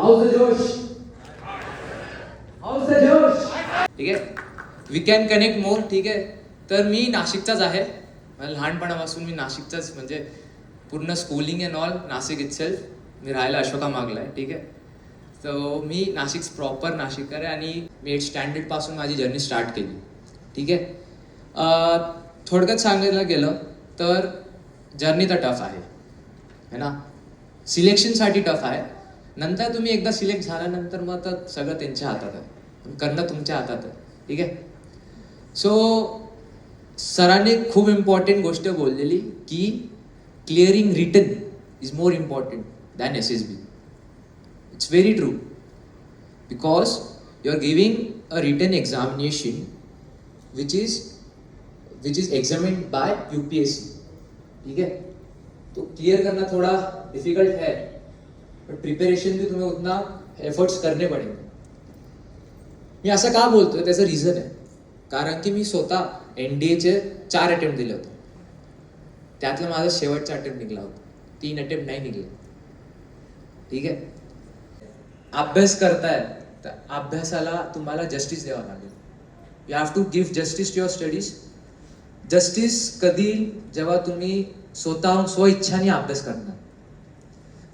House the जोश, house the जोश. ठीक आहे, वी कॅन कनेक्ट मोर. ठीक आहे, तर मी नाशिकचाच आहे. मला लहानपणापासून मी नाशिकचाच, म्हणजे पूर्ण schooling and all Nashik itself. मी राहायला अशोका मागला आहे. ठीक आहे, सो मी नाशिक प्रॉपर नाशिककर आहे आणि मी 8th स्टँडर्डपासून माझी जर्नी स्टार्ट केली. ठीक आहे, थोडक्यात सांगायला गेलं तर जर्नी तर टफ आहे ना. सिलेक्शनसाठी टफ आहे. नंतर तुम्ही एकदा सिलेक्ट झाल्यानंतर मग तर सगळं त्यांच्या हातात आहे, करणं तुमच्या हातात आहे. ठीक आहे, सो सरांनी खूप इम्पॉर्टंट गोष्ट बोललेली की clearing written is more important than SSB. It's very true, because you are giving a written examination which is examined by UPSC. ठीक है, तो क्लियर करना थोड़ा डिफिकल्ट है, बट प्रिपरेशन भी तुम्हें उतना एफर्ट्स करने पडेंगे. मी असं का बोलतोय त्याचं रिझन आहे, कारण की मी स्वतः NDAचे 4 अटेम्प्ट दिले होते. त्यातलं माझा शेवटचा अटेम्प्ट निघला होता, 3 अटेम्प्ट नाही निघले. ठीक आहे, अभ्यास करताय तर अभ्यासाला तुम्हाला जस्टिस द्यावा लागेल. You have to give justice to your studies. Justice कधी, जेव्हा तुम्ही स्वतःहून स्वइच्छाने अभ्यास करणार.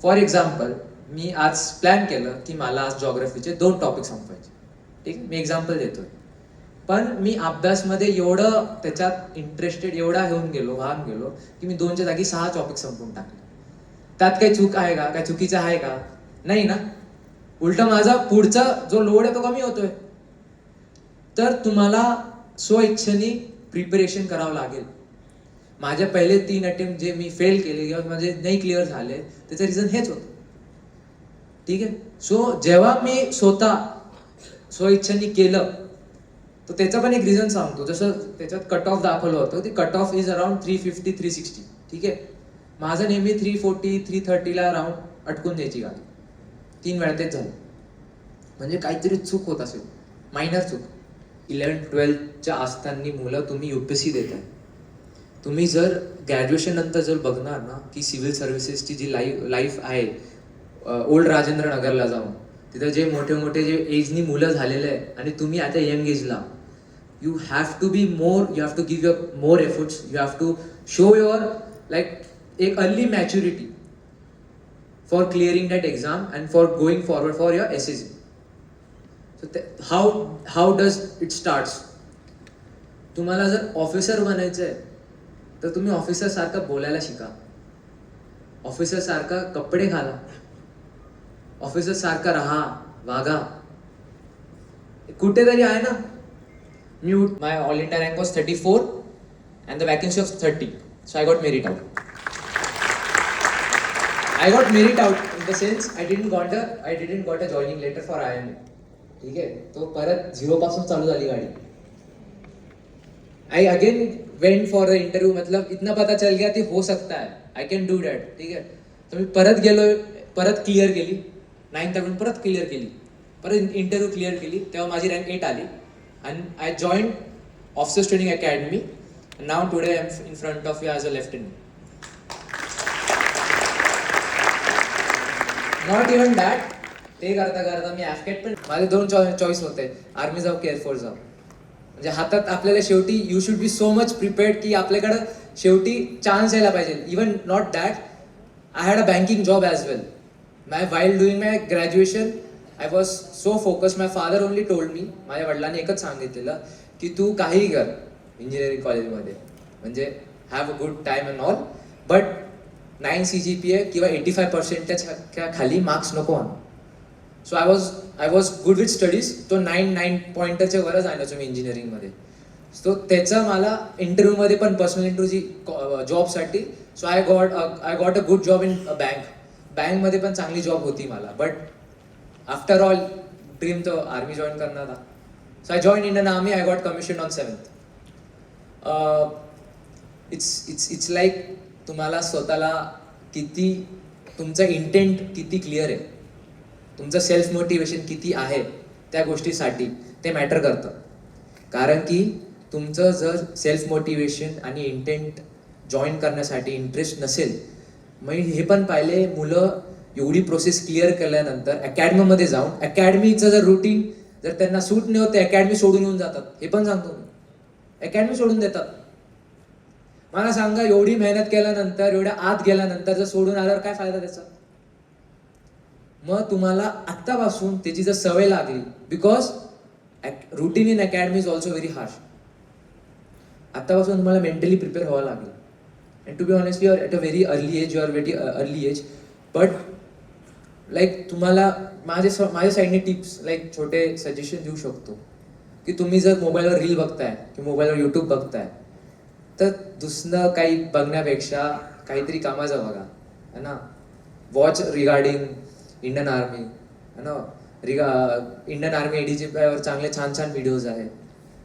फॉर एक्झाम्पल, मी आज प्लॅन केलं की मला आज जॉग्रफीचे 2 टॉपिक संपवायचे. ठीक आहे, मी एक्झाम्पल देतोय, पण मी अभ्यासमध्ये एवढं त्याच्यात इंटरेस्टेड, एवढा वाहून गेलो की मी 2च्या जागी 6 टॉपिक संपवून टाकले. त्यात काही चूक आहे का, काही चुकीचं आहे का? नाही ना. उलट माझा पुढचा जो लोड आहे तो कमी होतोय. तर तुम्हाला स्वइच्छेने प्रिपरेशन करावं लागेल. माझ्या पहिले 3 अटेम्प्ट जे मी फेल केले किंवा माझे नाही क्लिअर झाले, त्याचं रिझन हेच होतं. ठीक आहे, सो जेव्हा मी स्वतः स्वइच्छेने केलं, तर त्याचं पण एक रिझन सांगतो. जसं त्याच्यात कट ऑफ दाखवलं होतं, ती कट ऑफ इज अराउंड 350-360. ठीक आहे, माझं नेहमी 340-330ला राऊंड अटकून द्यायची गाडी. 3 वेळा तेच झालं. म्हणजे काहीतरी चूक होत असेल, मायनर चूक. 11th-12thच्या असताना मुलं तुम्ही UPSC देताय. तुम्ही जर ग्रॅज्युएशन नंतर जर बघणार ना की सिव्हिल सर्व्हिसेसची जी लाईफ आहे, ओल्ड राजेंद्र नगरला जाऊन तिथं जे मोठे मोठे जे एजनी मुलं झालेले आहे आणि तुम्ही आता यंग एजला, you have to be more, you have to give your more efforts, you have to show your like एक early maturity for clearing that exam and for going forward for your SSB. So how does it starts. तुम्हाला जर officer बनायचं आहे तर तुम्ही officer सारखं बोलायला शिका, ऑफिसर सारखा कपडे घाला, ऑफिसर सारखा राहा, वागा. कुठेतरी आहे ना. Mute. My all India rank was 34 and the vacancy of 30, so I got merit out. I got merit out in the sense I didn't got a joining letter for IIM. ठीक आहे, तो परत 0 पासून चालू झाली गाडी. I again went for the interview. मतलब इतना पता चल गया कि हो सकता है, I can do that. ठीक आहे, तर मी परत गेलो, परत क्लिअर केली. 9th अटेम्प्ट परत क्लिअर केली, परत इंटरव्ह्यू क्लिअर केली. तेव्हा माझी रँक 8 आली and I joined Officers Training Academy. Now today I am in front of you as a lieutenant. Not even that. ते करता करता मी AFCAT पण, माझे 2 चॉईस होते, आर्मी जाऊ की एअरफोर्स जाऊ. म्हणजे हातात आपल्याला शेवटी you should be so much prepared की आपल्याकडं शेवटी चान्स यायला पाहिजे. Even not that, I had a banking job as well. While doing my graduation I was so focus. My father only told me, माझ्या वडिलांनी एकच सांगितलेलं की तू काहीही कर इंजिनिअरिंग कॉलेजमध्ये, म्हणजे have a good time and all, but 9 CGPA किंवा 85% खाली मार्क्स नको आणू. So I was good with studies. तो 9 पॉईंटरच्या वरच आणायचो मी इंजिनिअरिंगमध्ये. सो त्याचं मला इंटरव्ह्यूमध्ये पण, पर्सनल इंटरव्ह्यूची जॉबसाठी, so I got a good job in बँकमध्ये पण चांगली जॉब होती मला. बट आफ्टर ऑल ड्रीम तो आर्मी जॉईन करणार. So I join Indian army. I got commission on 7th. It's like तुम्हाला स्वतःला किती, तुमचा इंटेंट किती क्लिअर आहे, तुमचं सेल्फ मोटिवेशन किती आहे त्या गोष्टीसाठी, ते मॅटर करतं. कारण की तुमचं जर सेल्फ मोटिवेशन आणि इंटेंट जॉईन करण्यासाठी इंटरेस्ट नसेल, मग हे पण पाहिले मुलं एवढी प्रोसेस क्लिअर केल्यानंतर अकॅडमीमध्ये जाऊन अकॅडमीचं जर रुटीन जर त्यांना सूट नाही होत, अकॅडमी सोडून येऊन जातात. हे पण सांगतो मी, अकॅडमी सोडून देतात. मला सांगा, एवढी मेहनत केल्यानंतर, एवढ्या आत गेल्यानंतर जर सोडून आल्यावर काय फायदा त्याचा? मग तुम्हाला आत्तापासून त्याची जर सवय लागली, because routine in academy is also very harsh. आत्तापासून तुम्हाला मेंटली प्रिपेअर व्हावं लागेल. And to be honest, you are at a very early age, you are very early age. But like तुम्हाला माझ्या साईडने टिप्स, लाईक छोटे सजेशन देऊ शकतो की तुम्ही जर मोबाईलवर रील बघताय किंवा मोबाईलवर यूट्यूब बघताय, तर दुसरं काही बघण्यापेक्षा काहीतरी कामाचं बघा, है ना. वॉच रिगार्डिंग इंडियन आर्मी, है ना. इंडियन आर्मी ADG चांगले छान छान व्हिडिओज आहेत,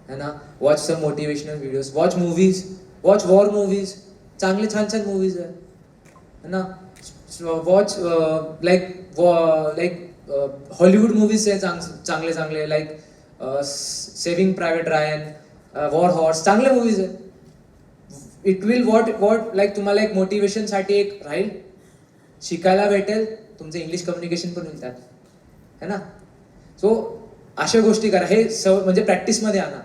है ना. Watch some motivational videos, watch movies, watch war movies, चांगले छान छान मूवीज आहे, है ना. वॉच लाईक हॉलिवूड मूवीज आहे चांगले चांगले, लाईक सेव्हिंग प्रायव्हेट रायन, वॉर हॉर्स, चांगले मूवीज आहे. इट विल वॉट लाईक तुम्हाला एक मोटिवेशनसाठी एक राहील, शिकायला भेटेल, तुमचं इंग्लिश कम्युनिकेशन पण होईल त्यात, है ना. सो अशा गोष्टी करा, हे म्हणजे प्रॅक्टिसमध्ये आणा.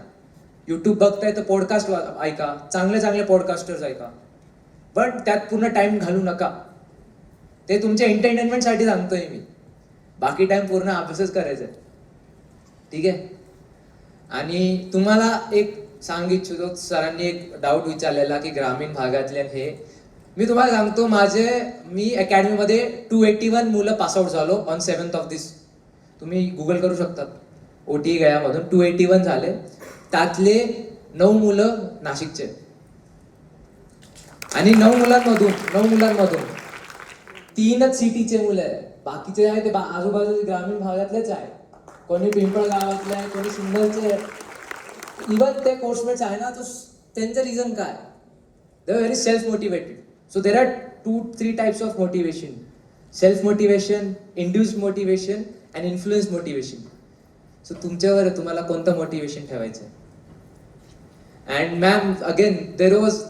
यूट्यूब बघताय तर पॉडकास्ट ऐका, चांगले चांगले पॉडकास्टर्स ऐका, बट त्यात पूर्ण टाइम घालू नका. ते तुमच्या एंटरटेनमेंटसाठी सांगतोय मी, बाकी टाइम पूर्ण अभ्यासच करायचा आहे, ठीक आहे. आणि तुम्हाला एक सांगू इच्छितो, सरांनी एक डाऊट विचारलेला की ग्रामीण भागातले हे, मी तुम्हाला सांगतो, मी अकॅडमीमध्ये 281 मुलं पासआउट झालो ऑन 7th ऑफ दिस. तुम्ही गुगल करू शकतात, OTE गयामधून 281 झाले. त्यातले 9 मुलं नाशिकचे, आणि 9 मुलांमधून 3च सिटीचे मुलं आहे. बाकीचे आहे ते आजूबाजूच्या ग्रामीण भागातलेच आहे. कोणी पिंपळ गावातले आहे, कोणी सिन्नरचे आहे. इवन ते कोर्समेट्स आहे ना, तो त्यांचं रिझन काय, they are very self motivated. So there are 2-3 types of motivation: self motivation, induced motivation and influence motivation. So तुमच्यावर तुम्हाला कोणतं मोटिवेशन ठेवायचं. And ma'am, again there was